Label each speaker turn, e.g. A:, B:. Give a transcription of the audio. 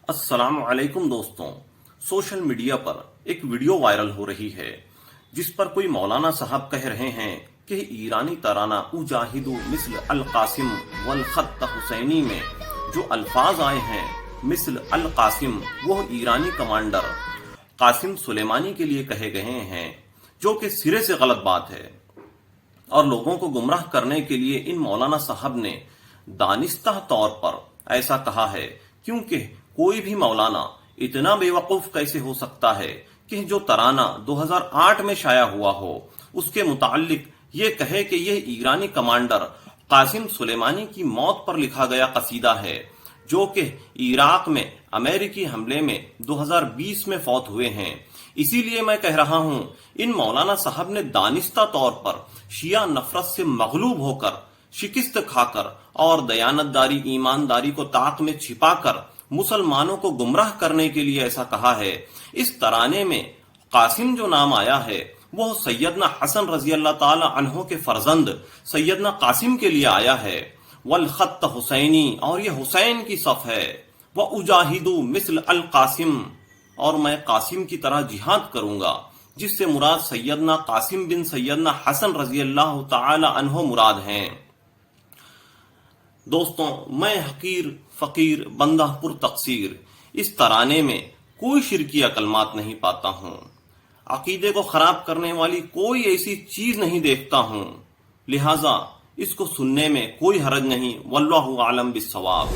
A: अस्सलाम वालेकुम दोस्तों। सोशल मीडिया पर एक वीडियो वायरल हो रही है जिस पर कोई मौलाना साहब कह रहे हैं कि ईरानी तराना उजाहिदु मिस्ल अल कासिम वल खत्त हुसैनी में जो अल्फाज आए हैं मिस्ल अल कासिम, वो ईरानी कमांडर कासिम सुलेमानी के लिए कहे गए हैं, जो कि सिरे से गलत बात है। और लोगों को गुमराह करने के लिए इन मौलाना साहब ने दानिस्ता तौर पर ऐसा कहा है, क्योंकि कोई भी मौलाना इतना बेवकूफ कैसे हो सकता है कि जो तराना 2008 में शाया हुआ हो उसके मुतालिक ये कहे कि यह ईरानी कमांडर कासिम सुलेमानी की मौत पर लिखा गया कसीदा है, जो कि इराक में अमेरिकी हमले में 2020 में फौत हुए हैं। इसीलिए मैं कह रहा हूं, इन मौलाना साहब ने दानिस्ता तौर पर शिया नफरत से मगलूब होकर, शिकस्त खाकर और दयानतदारी ईमानदारी को ताक में छिपाकर मुसलमानों को गुमराह करने के लिए ऐसा कहा है। इस तराने में कासिम जो नाम आया है वो सैयदना हसन रजी अल्लाह ताला अन्हो के फर्जंद सैयदना कासिम के लिए आया है। वल खत्त हुसैनी, और ये हुसैन की सफ है। व उजाहिदु मिस्ल अल कासिम, और मैं कासिम की तरह जिहाद करूंगा, जिससे मुराद सैयदना कासिम बिन सैयदना हसन रजी अल्लाह ताला अन्हो मुराद हैं। दोस्तों, मैं हकीर फकीर बंदा पुर तकसीर इस तराने में कोई शिरकिया कलमात नहीं पाता हूँ। अकीदे को खराब करने वाली कोई ऐसी चीज नहीं देखता हूँ, लिहाजा इसको सुनने में कोई हरज नहीं। वल्लाहु आलम बिस्सवाब।